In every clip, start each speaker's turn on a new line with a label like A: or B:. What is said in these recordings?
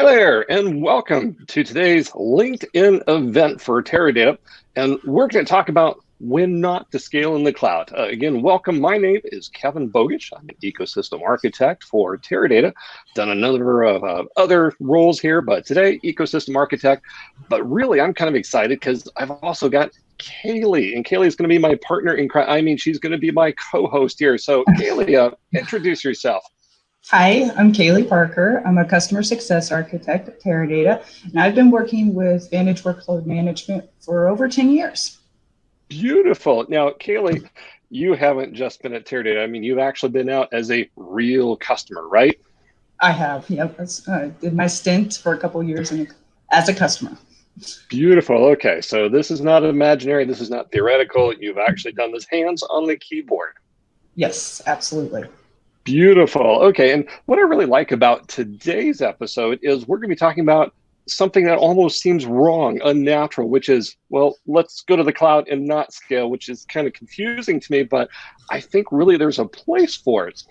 A: Hi there, and welcome to today's LinkedIn event for Teradata. And we're going to talk about when not to scale in the cloud. Again, welcome. My name is Kevin Bogish. I'm an ecosystem architect for Teradata. Done a number of other roles here, but today, ecosystem architect. But really, I'm kind of excited because I've also got Kaylee, and Kaylee is going to be my partner in crime. I mean, she's going to be my co-host here. So, Kaylee, introduce yourself.
B: Hi, I'm Kaylee Parker. I'm a customer success architect at Teradata, and I've been working with Vantage Workload Management for over 10 years.
A: Beautiful. Now, Kaylee, you haven't just been at Teradata. I mean, you've actually been out as a real customer, right?
B: I have, yep. I did my stint for a couple of years as a customer.
A: Beautiful. Okay, so this is not imaginary. This is not theoretical. You've actually done this hands on the keyboard.
B: Yes, absolutely.
A: Beautiful. Okay, and what I really like about today's episode is we're going to be talking about something that almost seems wrong, unnatural, which is, well, let's go to the cloud and not scale, which is kind of confusing to me, but I think really there's a place for it.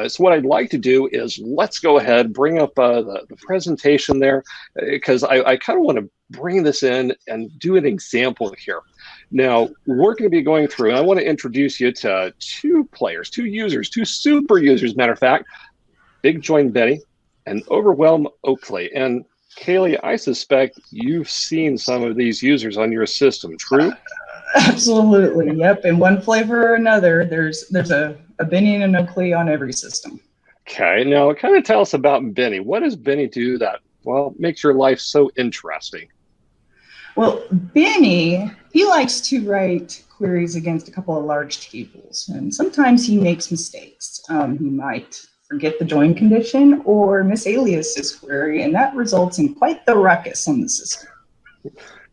A: So what I'd like to do is let's go ahead, bring up the presentation there, because I kind of want to bring this in and do an example here. Now, we're going to be going through, and I want to introduce you to two players, two users, two super users, matter of fact, Big Join Benny and Overwhelm Oakley. And Kaylee, I suspect you've seen some of these users on your system, true?
B: Absolutely, yep. In one flavor or another, there's a Benny and an Oakley on every system.
A: Okay, now kind of tell us about Benny. What does Benny do that, well, makes your life so interesting?
B: Well, Benny, he likes to write queries against a couple of large tables, and sometimes he makes mistakes. He might forget the join condition or misalias his query, and that results in quite the ruckus on the system.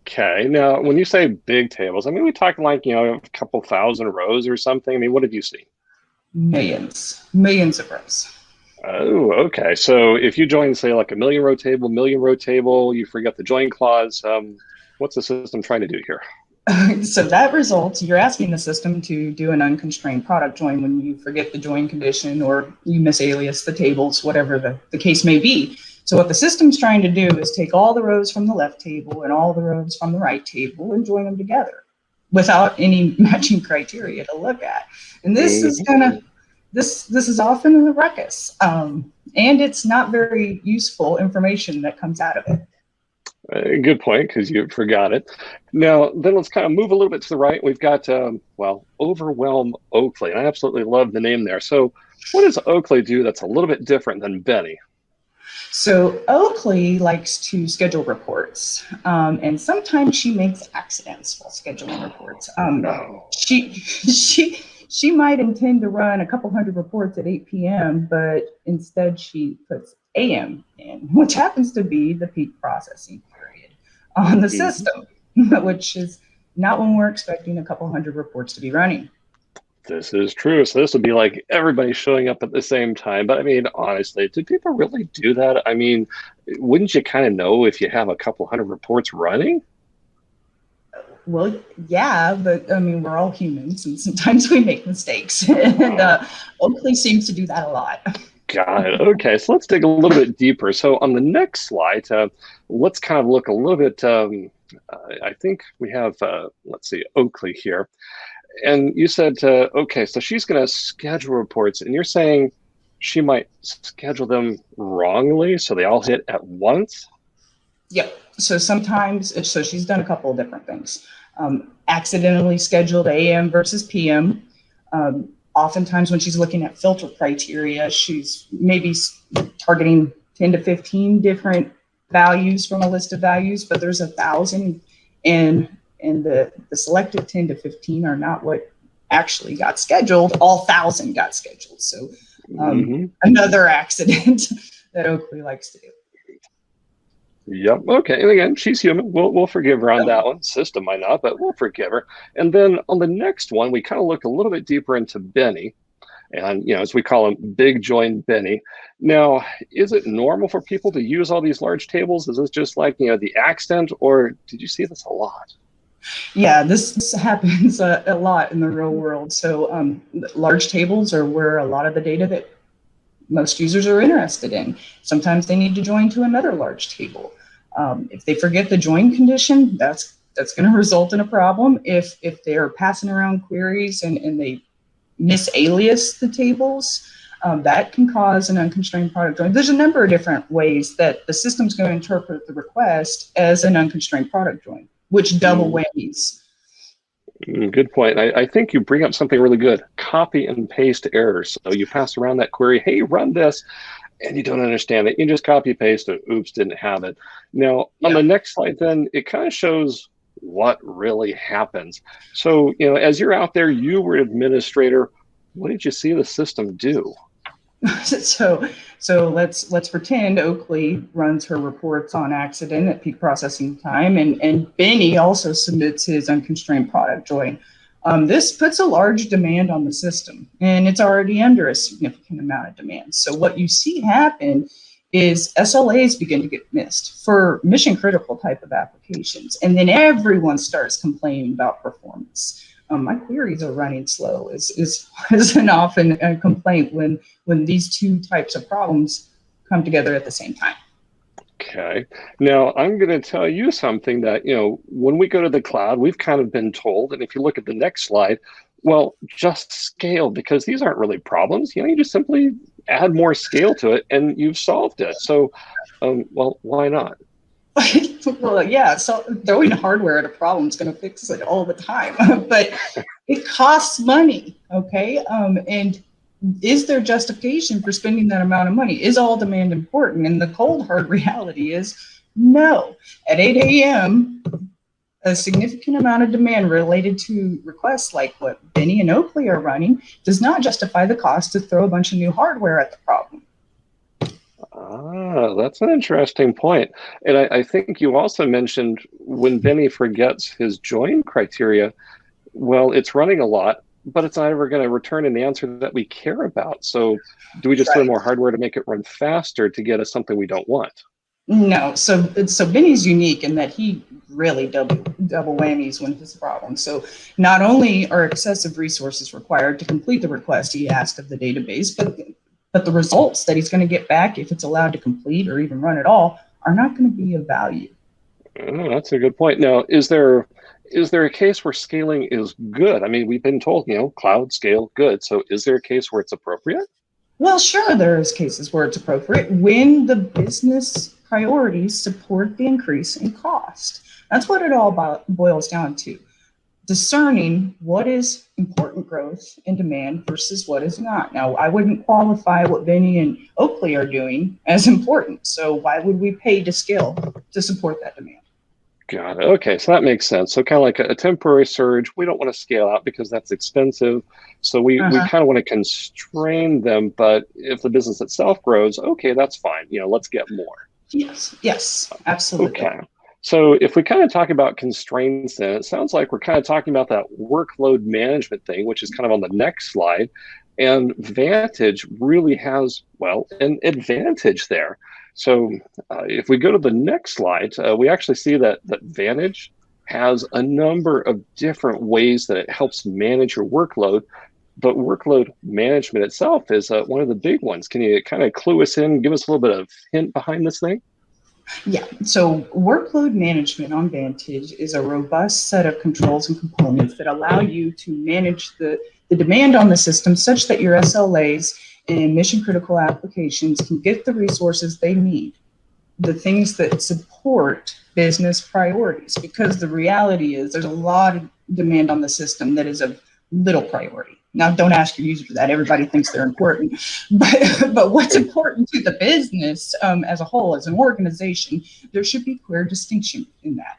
A: Okay, now when you say big tables, I mean, we talk like, a couple thousand rows or something. I mean, what have you seen?
B: Millions of rows.
A: Oh, okay. So if you join, say, like a million row table, you forget the join clause. What's the system trying to do here?
B: So that results, you're asking the system to do an unconstrained product join when you forget the join condition or you misalias the tables, whatever the case may be. So what the system's trying to do is take all the rows from the left table and all the rows from the right table and join them together without any matching criteria to look at. And this is this is often a ruckus. And it's not very useful information that comes out of it.
A: Good point, because you forgot it. Now, then let's kind of move a little bit to the right. We've got, Overwhelm Oakley. And I absolutely love the name there. So what does Oakley do that's a little bit different than Benny?
B: So Oakley likes to schedule reports, and sometimes she makes accidents while scheduling reports.
A: No.
B: She might intend to run a couple hundred reports at 8 p.m., but instead she puts AM in, which happens to be the peak processing period on the system, which is not when we're expecting a couple hundred reports to be running.
A: This is true. So this would be like everybody showing up at the same time. But I mean, honestly, do people really do that? I mean, wouldn't you kind of know if you have a couple hundred reports running?
B: Well, yeah, but I mean, we're all humans and sometimes we make mistakes. And Oakley seems to do that a lot.
A: Got it. Okay, so let's dig a little bit deeper. So on the next slide, let's kind of look a little bit, I think we have, let's see, Oakley here. And you said, okay, so she's going to schedule reports, and you're saying she might schedule them wrongly, so they all hit at once?
B: Yep. So sometimes, so she's done a couple of different things. Accidentally scheduled AM versus PM. Oftentimes when she's looking at filter criteria, she's maybe targeting 10 to 15 different values from a list of values, but there's 1,000 and the selected 10 to 15 are not what actually got scheduled. All 1,000 got scheduled. So another accident that Oakley likes to do.
A: Yep. Okay. And again, she's human. We'll forgive her on that one. System might not, but we'll forgive her. And then on the next one, we kind of look a little bit deeper into Benny, and as we call him, Big Join Benny. Now, is it normal for people to use all these large tables? Is this just like the accident, or did you see this a lot?
B: Yeah, this happens a lot in the real world. So large tables are where a lot of the data that most users are interested in. Sometimes they need to join to another large table. If they forget the join condition, that's going to result in a problem. If they're passing around queries and they misalias the tables, that can cause an unconstrained product join. There's a number of different ways that the system's going to interpret the request as an unconstrained product join, which double whammies.
A: Good point. I think you bring up something really good. Copy and paste errors. So you pass around that query, hey, run this, and you don't understand it. You just copy paste it. Oops, didn't have it. Now, on the next slide, then, it kind of shows what really happens. So, as you're out there, you were an administrator. What did you see the system do?
B: So let's pretend Oakley runs her reports on accident at peak processing time, and Benny also submits his unconstrained product join. This puts a large demand on the system, and it's already under a significant amount of demand. So what you see happen is SLAs begin to get missed for mission critical type of applications, and then everyone starts complaining about performance. My queries are running slow is an often a complaint when these two types of problems come together at the same time.
A: Okay. Now, I'm going to tell you something that, when we go to the cloud, we've kind of been told, and if you look at the next slide, well, just scale, because these aren't really problems. You just simply add more scale to it and you've solved it. So, well, why not?
B: Well, yeah, so throwing hardware at a problem is going to fix it all the time, but it costs money, okay? And is there justification for spending that amount of money? Is all demand important? And the cold hard reality is no. At 8 a.m., a significant amount of demand related to requests like what Benny and Oakley are running does not justify the cost to throw a bunch of new hardware at the problem.
A: That's an interesting point. And I think you also mentioned when Benny forgets his join criteria, well, it's running a lot, but it's not ever going to return an answer that we care about. So do we just throw more hardware to make it run faster to get us something we don't want?
B: No, so Benny's unique in that he really double whammies when his problem. So not only are excessive resources required to complete the request he asked of the database, but the results that he's going to get back, if it's allowed to complete or even run at all, are not going to be of value.
A: Oh, that's a good point. Now, is there a case where scaling is good? I mean, we've been told, cloud scale good. So is there a case where it's appropriate?
B: Well, sure, there is cases where it's appropriate when the business priorities support the increase in cost. That's what it all boils down to. Discerning what is important growth and demand versus what is not. Now, I wouldn't qualify what Benny and Oakley are doing as important. So why would we pay to scale to support that demand?
A: Got it. Okay, so that makes sense. So kind of like a temporary surge, we don't want to scale out because that's expensive. So we kind of want to constrain them. But if the business itself grows, okay, that's fine. Let's get more.
B: Yes, absolutely.
A: Okay. So if we kind of talk about constraints, then it sounds like we're kind of talking about that workload management thing, which is kind of on the next slide. And Vantage really has, well, an advantage there. So if we go to the next slide, we actually see that Vantage has a number of different ways that it helps manage your workload. But workload management itself is one of the big ones. Can you kind of clue us in, give us a little bit of hint behind this thing?
B: Yeah, so workload management on Vantage is a robust set of controls and components that allow you to manage the demand on the system such that your SLAs and mission critical applications can get the resources they need, the things that support business priorities, because the reality is there's a lot of demand on the system that is of little priority. Now, don't ask your user for that. Everybody thinks they're important, but what's important to the business as a whole, as an organization, there should be clear distinction in that.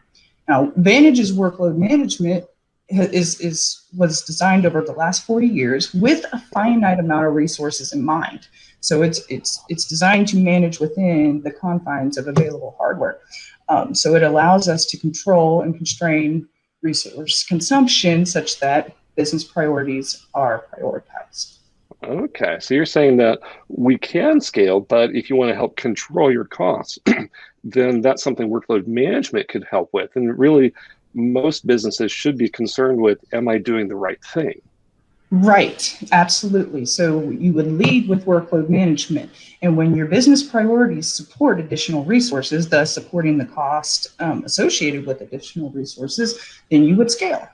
B: Now, Vantage's workload management was designed over the last 40 years with a finite amount of resources in mind. So it's designed to manage within the confines of available hardware. So it allows us to control and constrain resource consumption such that business priorities are prioritized.
A: Okay, so you're saying that we can scale, but if you want to help control your costs, then that's something workload management could help with. And really, most businesses should be concerned with, am I doing the right thing?
B: Right, absolutely. So you would lead with workload management. And when your business priorities support additional resources, thus supporting the cost associated with additional resources, then you would scale.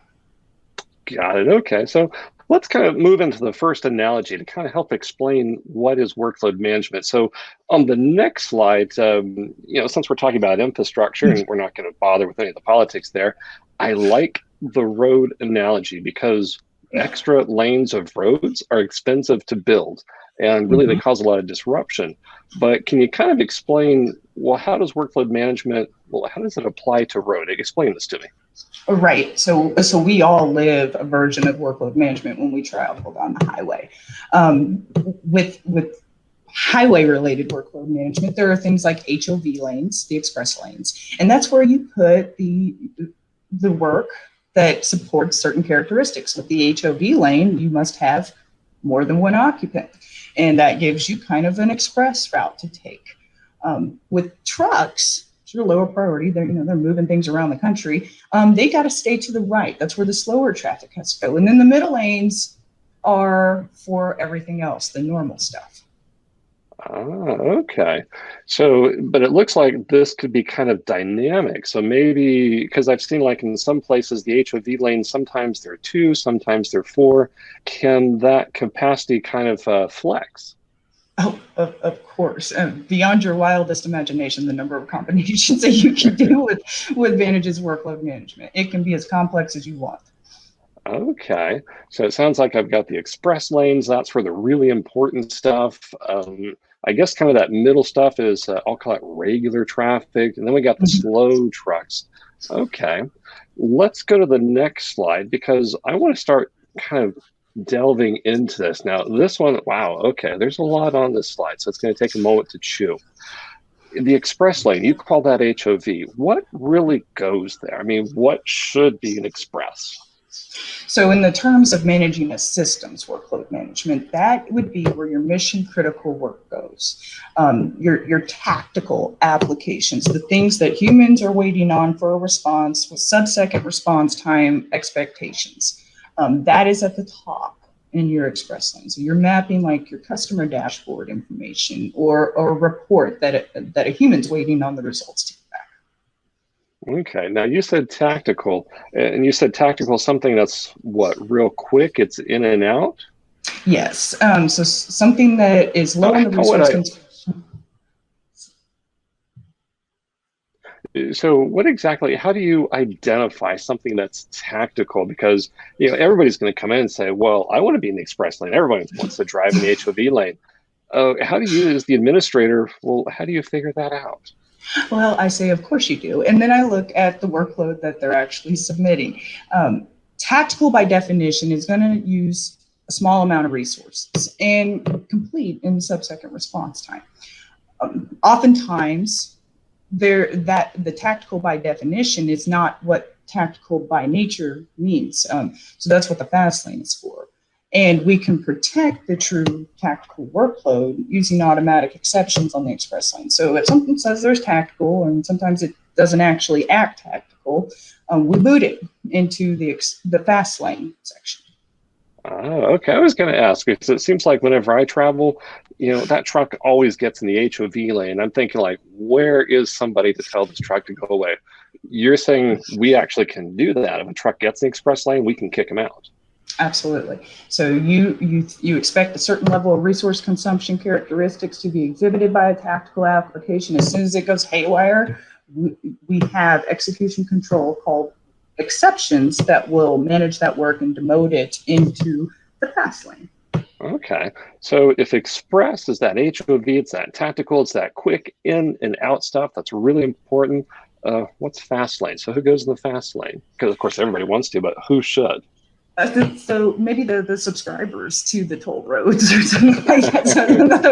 A: Got it. Okay. So let's kind of move into the first analogy to kind of help explain what is workload management. So on the next slide, since we're talking about infrastructure and we're not going to bother with any of the politics there, I like the road analogy because extra lanes of roads are expensive to build and really they
B: Mhm.
A: cause a lot of disruption. But can you kind of explain, well, how does workload management, well, how does it apply to road? Explain this to me.
B: Right. So we all live a version of workload management when we travel down the highway. With highway related workload management, there are things like HOV lanes, the express lanes, and that's where you put the work that supports certain characteristics. With the HOV lane, you must have more than one occupant, and that gives you kind of an express route to take. With trucks, which are lower priority, they're moving things around the country. They got to stay to the right. That's where the slower traffic has to go, and then the middle lanes are for everything else, the normal stuff.
A: Ah, okay. So, but it looks like this could be kind of dynamic. So maybe because I've seen like in some places the HOV lanes, sometimes they're two, sometimes they're four. Can that capacity kind of flex?
B: Oh, of course. Beyond your wildest imagination, the number of combinations that you can do with Vantage's workload management. It can be as complex as you want.
A: Okay. So it sounds like I've got the express lanes. That's for the really important stuff. I guess kind of that middle stuff is, I'll call it regular traffic. And then we got the
B: Mhm.
A: slow trucks. Okay. Let's go to the next slide because I want to start kind of delving into this. Now, this one, wow, okay, there's a lot on this slide. So it's going to take a moment to chew. The express lane, you call that HOV. What really goes there? I mean, what should be an express?
B: So, in the terms of managing a systems workload management, that would be where your mission critical work goes. Your tactical applications, the things that humans are waiting on for a response with sub-second response time expectations. That is at the top in your express lane. So you're mapping like your customer dashboard information or a report that a human's waiting on the results to get back.
A: Okay, now you said tactical, and you said tactical something that's what, real quick, it's in and out?
B: Yes. So something that is low on the
A: How would
B: resource
A: I,
B: consumption.
A: so what exactly, how do you identify something that's tactical? Because, everybody's going to come in and say, well, I want to be in the express lane. Everybody wants to drive in the HOV lane. How do you, as the administrator, well, how do you figure that out?
B: Well, I say, of course you do. And then I look at the workload that they're actually submitting. Tactical, by definition, is going to use a small amount of resources and complete in sub-second response time. Oftentimes, the tactical by definition is not what tactical by nature means. So that's what the fast lane is for. And we can protect the true tactical workload using automatic exceptions on the express lane. So if something says there's tactical and sometimes it doesn't actually act tactical, we boot it into the fast lane section.
A: Oh, okay. I was going to ask because it seems like whenever I travel, that truck always gets in the HOV lane. I'm thinking like, where is somebody to tell this truck to go away? You're saying we actually can do that. If a truck gets in the express lane, we can kick them out.
B: Absolutely. So you expect a certain level of resource consumption characteristics to be exhibited by a tactical application. As soon as it goes haywire, we have execution control called exceptions that will manage that work and demote it into the fast lane.
A: Okay. So if express is that HOV, it's that tactical, it's that quick in and out stuff, that's really important. What's fast lane? So who goes in the fast lane? Because of course everybody wants to, but who should?
B: So maybe the subscribers to the toll roads or something like that.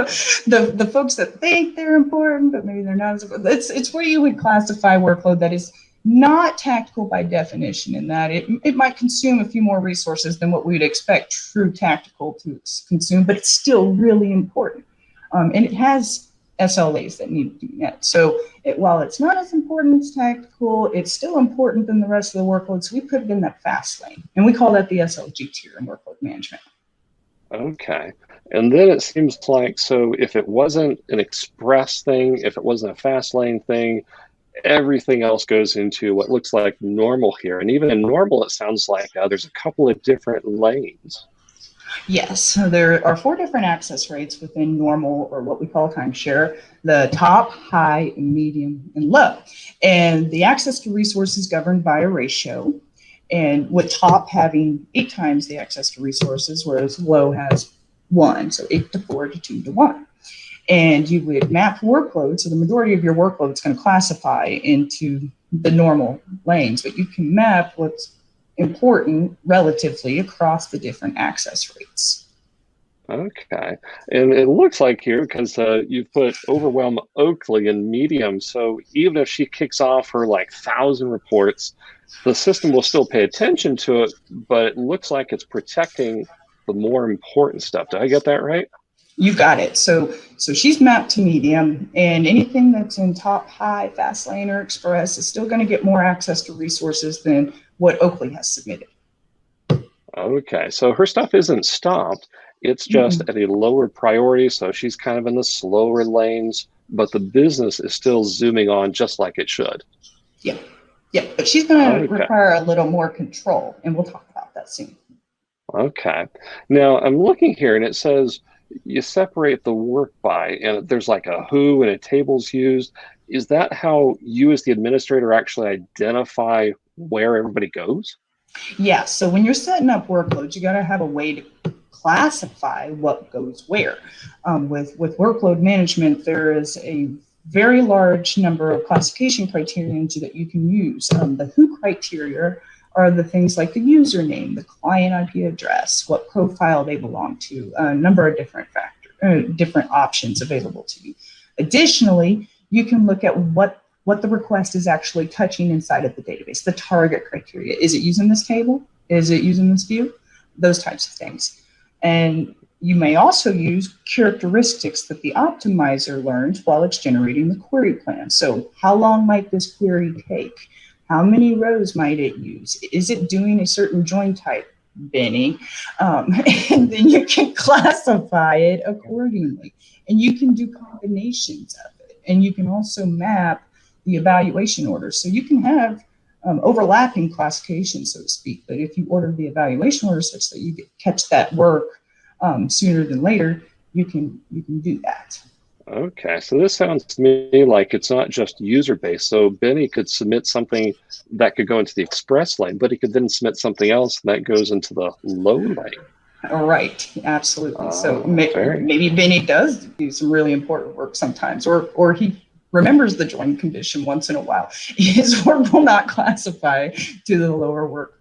B: So the folks that think they're important, but maybe they're not as important. It's where you would classify workload that is not tactical by definition, in that it might consume a few more resources than what we'd expect true tactical to consume, but it's still really important. And it has SLAs that need to be met. So while it's not as important as tactical, it's still important than the rest of the workloads. We put it in that fast lane, and we call that the SLG tier in workload management.
A: Okay. And then it seems like, so if it wasn't an express thing, if it wasn't a fast lane thing, everything else goes into what looks like normal here. And even in normal, it sounds like there's a couple of different lanes.
B: Yes, so there are four different access rates within normal, or what we call timeshare: the top, high, medium, and low. And the access to resources governed by a ratio, and with top having 8 times the access to resources, whereas low has 1, so 8 to 4 to 2 to 1. And you would map workload, so the majority of your workload is going to classify into the normal lanes, but you can map what's important relatively across the different access rates.
A: Okay. And it looks like here, because you've put overwhelm Oakley in medium. So even if she kicks off her like 1,000 reports, the system will still pay attention to it, but it looks like it's protecting the more important stuff. Did I get that right?
B: You got it. So she's mapped to medium, and anything that's in top, high, fast lane, or express is still going to get more access to resources than what Oakley has submitted.
A: Okay. So her stuff isn't stopped. It's just
B: Mm-mm.
A: at a lower priority. So she's kind of in the slower lanes, but the business is still zooming on just like it should.
B: Yeah, yeah, but she's going to
A: Okay.
B: require a little more control, and we'll talk about that soon.
A: Okay. Now I'm looking here and it says you separate the work by, and there's like a who and a table's used. Is that how you as the administrator actually identify where everybody goes?
B: Yeah, so when you're setting up workloads, you got to have a way to classify what goes where. With workload management, there is a very large number of classification criteria that you can use. The who criteria are the things like the username, the client IP address, what profile they belong to, a number of different options available to you. Additionally, you can look at what the request is actually touching inside of the database, the target criteria. Is it using this table? Is it using this view? Those types of things. And you may also use characteristics that the optimizer learns while it's generating the query plan. So how long might this query take? How many rows might it use? Is it doing a certain join type, Benny? And then you can classify it accordingly. And you can do combinations of it. And you can also map the evaluation order. So you can have overlapping classification, so to speak. But if you order the evaluation order such that you catch that work sooner than later, you can do that.
A: Okay, so this sounds to me like it's not just user based. So Benny could submit something that could go into the express lane, but he could then submit something else that goes into the low lane.
B: All right, absolutely. So
A: Very.
B: maybe Benny does do some really important work sometimes, or he remembers the join condition once in a while. His work will not classify to the lower workload.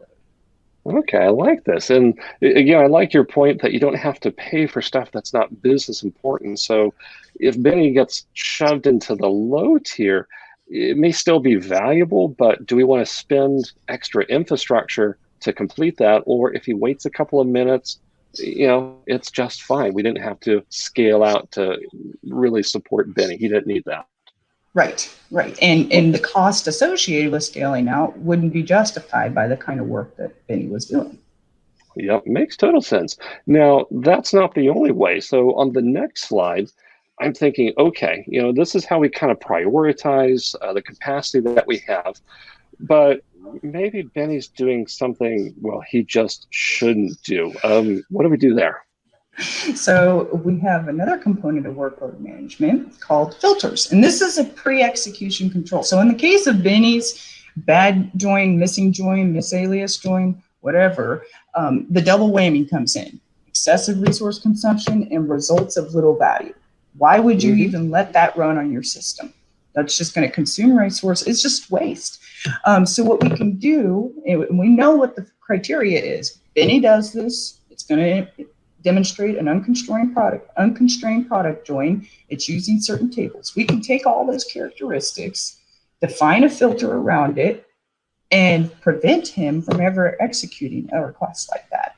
A: Okay, I like this. And again, I like your point that you don't have to pay for stuff that's not business important. So if Benny gets shoved into the low tier, it may still be valuable, but do we want to spend extra infrastructure to complete that? Or if he waits a couple of minutes, it's just fine. We didn't have to scale out to really support Benny. He didn't need that.
B: Right, right. And the cost associated with scaling out wouldn't be justified by the kind of work that Benny was doing.
A: Yep, makes total sense. Now, that's not the only way. So on the next slide, I'm thinking, okay, this is how we kind of prioritize the capacity that we have. But maybe Benny's doing something, well, he just shouldn't do. What do we do there?
B: So we have another component of workload management called filters. And this is a pre-execution control. So in the case of Benny's bad join, missing join, misalias join, whatever, the double whammy comes in: excessive resource consumption and results of little value. Why would you even let that run on your system? That's just going to consume resource. It's just waste. So what we can do, and we know what the criteria is. Benny does this. It's going to demonstrate an unconstrained product join. It's using certain tables. We can take all those characteristics, define a filter around it, and prevent him from ever executing a request like that.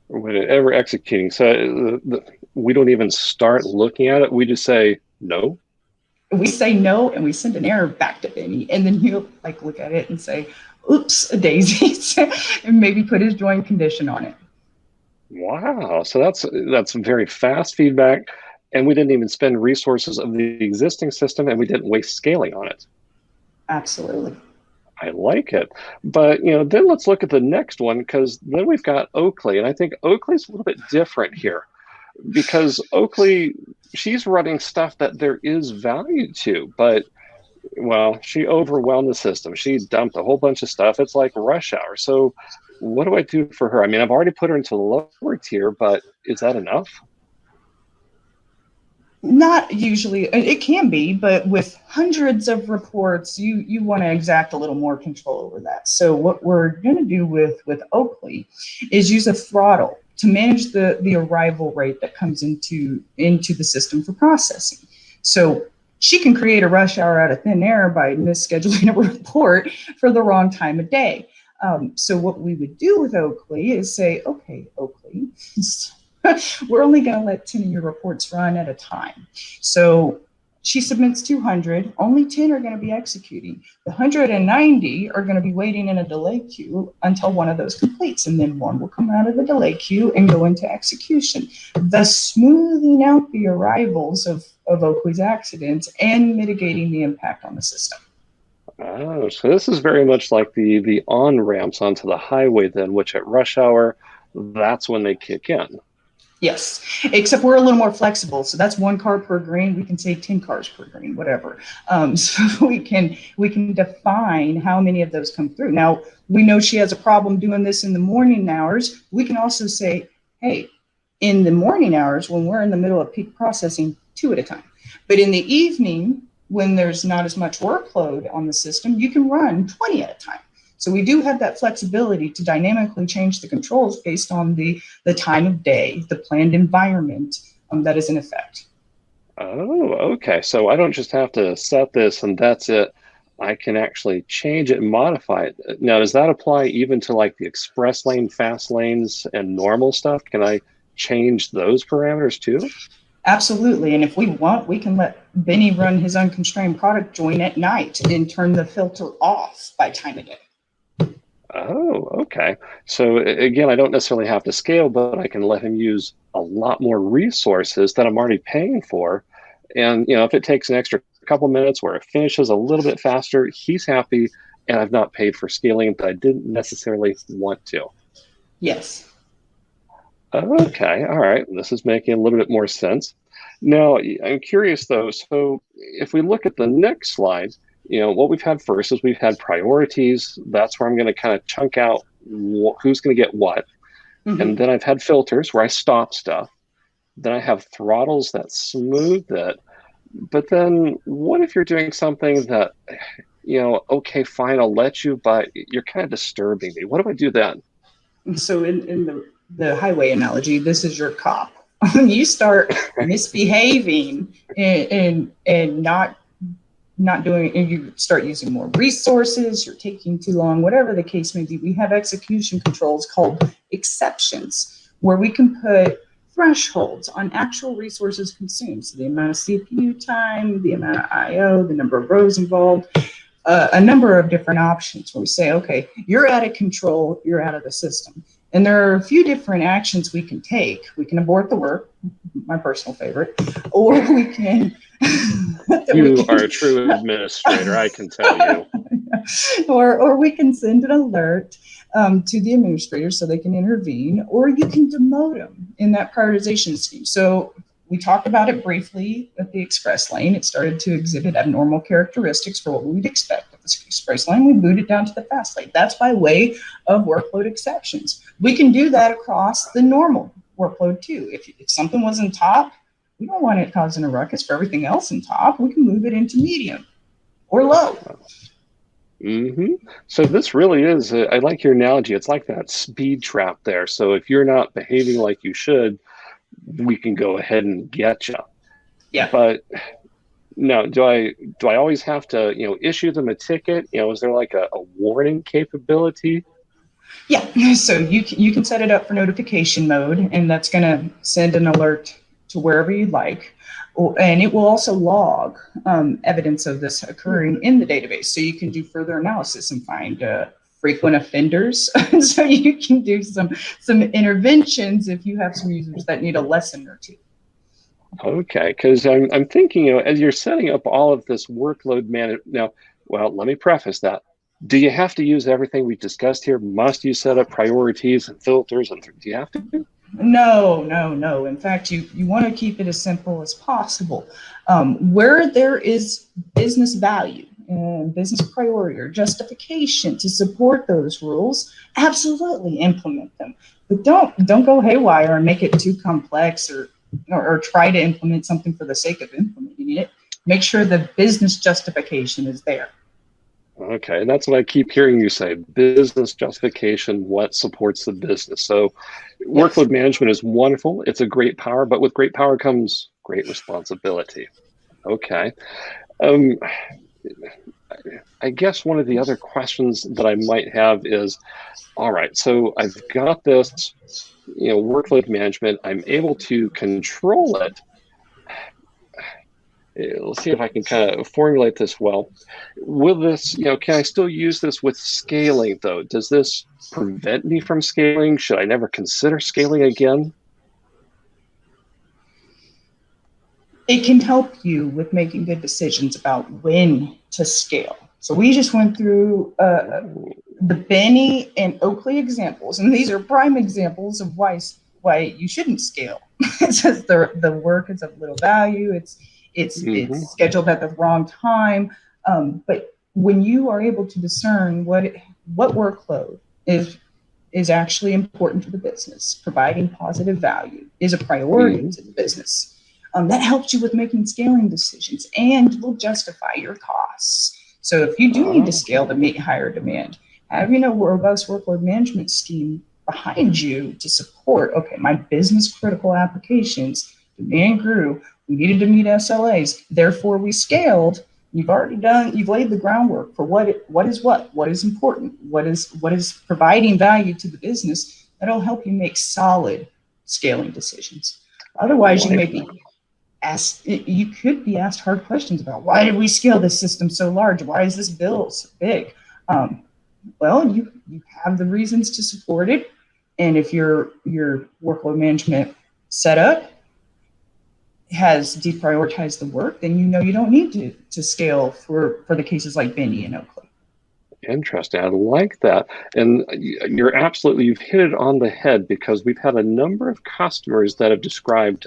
A: Whenever executing. So we don't even start looking at it. We just say no.
B: We say no, and we send an error back to Benny, and then he'll look at it and say, "Oops, a daisy," and maybe put his join condition on it.
A: Wow. So that's very fast feedback, and we didn't even spend resources of the existing system, and we didn't waste scaling on it.
B: Absolutely.
A: I like it. But then let's look at the next one because then we've got Oakley, and I think Oakley's a little bit different here because Oakley, she's running stuff that there is value to, but well, she overwhelmed the system. She dumped a whole bunch of stuff. It's like rush hour. So what do I do for her? I mean, I've already put her into the lower tier, but is that enough?
B: Not usually, it can be, but with hundreds of reports, you want to exact a little more control over that. So what we're going to do with Oakley is use a throttle to manage the arrival rate that comes into the system for processing. So she can create a rush hour out of thin air by misscheduling a report for the wrong time of day. So what we would do with Oakley is say, okay, Oakley, we're only going to let 10 of your reports run at a time. So she submits 200, only 10 are going to be executing. The 190 are going to be waiting in a delay queue until one of those completes, and then one will come out of the delay queue and go into execution, thus smoothing out the arrivals of Oakley's accidents and mitigating the impact on the system.
A: Oh, so this is very much like the on ramps onto the highway then, which at rush hour, that's when they kick in.
B: Yes, except we're a little more flexible. So that's 1 car per green. We can say 10 cars per green, whatever. So we can define how many of those come through. Now we know she has a problem doing this in the morning hours. We can also say, hey, in the morning hours when we're in the middle of peak processing, 2 at a time. But in the evening, when there's not as much workload on the system, you can run 20 at a time. So we do have that flexibility to dynamically change the controls based on the time of day, the planned environment that is in effect.
A: Oh, okay. So I don't just have to set this and that's it. I can actually change it and modify it. Now, does that apply even to like the express lane, fast lanes, and normal stuff? Can I change those parameters too?
B: Absolutely. And if we want, we can let Benny run his unconstrained product join at night and turn the filter off by time of day.
A: Oh, okay. So again, I don't necessarily have to scale, but I can let him use a lot more resources that I'm already paying for. And if it takes an extra couple minutes where it finishes a little bit faster, he's happy, and I've not paid for scaling that I didn't necessarily want to.
B: Yes.
A: Okay, all right. This is making a little bit more sense. Now, I'm curious though. So, if we look at the next slide, what we've had first is we've had priorities. That's where I'm going to kind of chunk out who's going to get what. And
B: Mm-hmm.
A: then I've had filters where I stop stuff. Then I have throttles that smooth it. But then what if you're doing something that, okay, fine, I'll let you, but you're kind of disturbing me. What do I do then?
B: So in the highway analogy, this is your cop. You start misbehaving and not doing, and you start using more resources, you're taking too long, whatever the case may be. We have execution controls called exceptions where we can put thresholds on actual resources consumed. So the amount of CPU time, the amount of IO, the number of rows involved, a number of different options where we say, okay, you're out of control, you're out of the system. And there are a few different actions we can take. We can abort the work, my personal favorite, or we can.
A: You are a true administrator, I can tell you.
B: or we can send an alert to the administrator so they can intervene, or you can demote them in that prioritization scheme. So we talked about it briefly at the express lane. It started to exhibit abnormal characteristics for what we would expect at the express lane. We moved it down to the fast lane. That's by way of workload exceptions. We can do that across the normal workload too. If something was in top, we don't want it causing a ruckus for everything else in top. We can move it into medium or low.
A: So this really is, I like your analogy. It's like that speed trap there. So if you're not behaving like you should, we can go ahead and get you.
B: Yeah.
A: But now, do I always have to, issue them a ticket? Is there like a warning capability?
B: Yeah, so you can set it up for notification mode, and that's going to send an alert to wherever you'd like. And it will also log evidence of this occurring in the database. So you can do further analysis and find frequent offenders. So you can do some interventions if you have some users that need a lesson or two.
A: Okay, because I'm thinking, as you're setting up all of this workload management now, well, let me preface that. Do you have to use everything we discussed here? Must you set up priorities and filters? And do you have to?
B: No, no, no. In fact, you want to keep it as simple as possible. Where there is business value and business priority or justification to support those rules, absolutely implement them. But don't go haywire and make it too complex or try to implement something for the sake of implementing it. Make sure the business justification is there.
A: Okay, and that's what I keep hearing you say, business justification, what supports the business. So
B: Yes.
A: workload management is wonderful. It's a great power, but with great power comes great responsibility. Okay. Um, I guess one of the other questions that I might have is, all right, so I've got this, workload management. I'm able to control it. Let's see if I can kind of formulate this well. Will this, can I still use this with scaling though? Does this prevent me from scaling? Should I never consider scaling again?
B: It can help you with making good decisions about when to scale. So we just went through the Benny and Oakley examples, and these are prime examples of why you shouldn't scale. It says the work is of little value. It's scheduled at the wrong time. But when you are able to discern what workload is actually important to the business, providing positive value is a priority to the business. That helps you with making scaling decisions and will justify your costs. So if you do need to scale to meet higher demand, having a robust workload management scheme behind you to support, okay, my business critical applications, demand grew, we needed to meet SLAs, therefore we scaled. You've laid the groundwork for what is important, what is providing value to the business. That'll help you make solid scaling decisions. Otherwise, you could be asked hard questions about why did we scale this system so large? Why is this bill so big? Well, you have the reasons to support it. And if your workload management setup has deprioritized the work, then you don't need to scale for the cases like Benny and Oakley.
A: Interesting. I like that. And you've hit it on the head because we've had a number of customers that have described,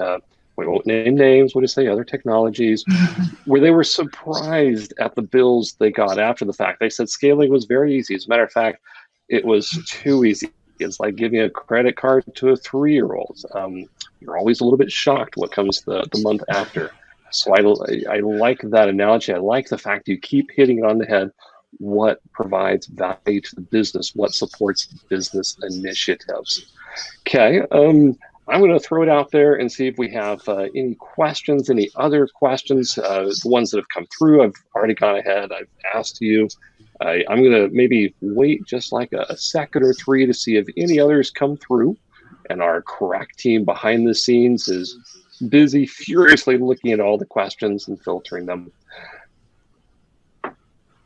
A: we won't name names, we'll just say other technologies, where they were surprised at the bills they got after the fact. They said scaling was very easy. As a matter of fact, it was too easy. It's like giving a credit card to a 3-year-old. You're always a little bit shocked what comes the month after. So I like that analogy. I like the fact you keep hitting it on the head. What provides value to the business? What supports business initiatives? Okay. I'm going to throw it out there and see if we have any questions, any other questions. The ones that have come through, I've already gone ahead. I've asked you. I'm going to maybe wait just like a second or three to see if any others come through. And our correct team behind the scenes is busy furiously looking at all the questions and filtering them.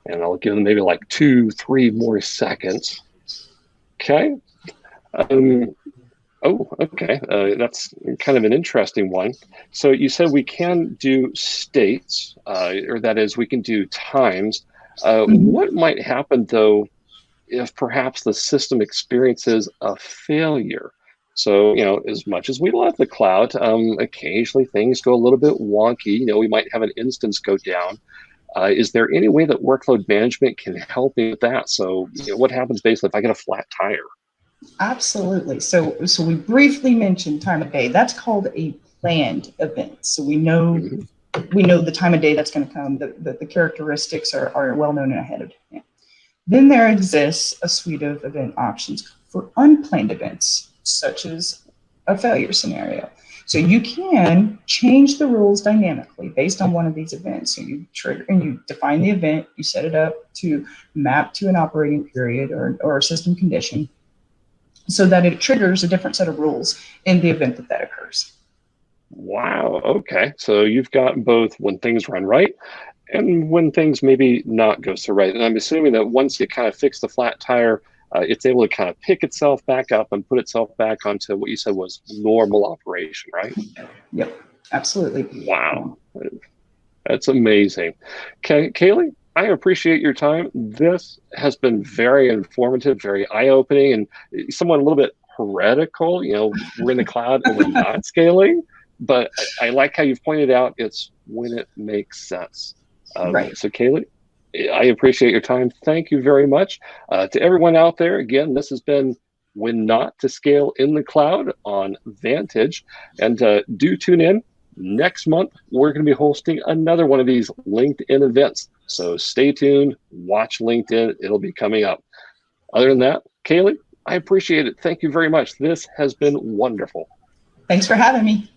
A: And I'll give them maybe like 2-3 more seconds. Okay. Okay. That's kind of an interesting one. So you said we can do states, or that is, we can do times. What might happen, though, if perhaps the system experiences a failure? So, as much as we love the cloud, occasionally things go a little bit wonky. We might have an instance go down. Is there any way that workload management can help me with that? So, what happens basically if I get a flat tire?
B: Absolutely. So we briefly mentioned time of day. That's called a planned event. So we know the time of day that's going to come. The characteristics are well known ahead of time. Then there exists a suite of event options for unplanned events, such as a failure scenario. So you can change the rules dynamically based on one of these events. So you trigger and you define the event, you set it up to map to an operating period or a system condition so that it triggers a different set of rules in the event that occurs.
A: Wow. Okay. So you've got both when things run right and when things maybe not go so right. And I'm assuming that once you kind of fix the flat tire, it's able to kind of pick itself back up and put itself back onto what you said was normal operation, right?
B: Yep, absolutely.
A: Wow. That's amazing. Kaylee, I appreciate your time. This has been very informative, very eye-opening, and somewhat a little bit heretical. You know, we're in the cloud and we're not scaling, but I like how you've pointed out it's when it makes sense.
B: Right.
A: So, Kaylee, I appreciate your time. Thank you very much. To everyone out there, again, this has been When Not to Scale in the Cloud on Vantage. And do tune in. Next month, we're going to be hosting another one of these LinkedIn events. So stay tuned, watch LinkedIn. It'll be coming up. Other than that, Kaylee, I appreciate it. Thank you very much. This has been wonderful.
B: Thanks for having me.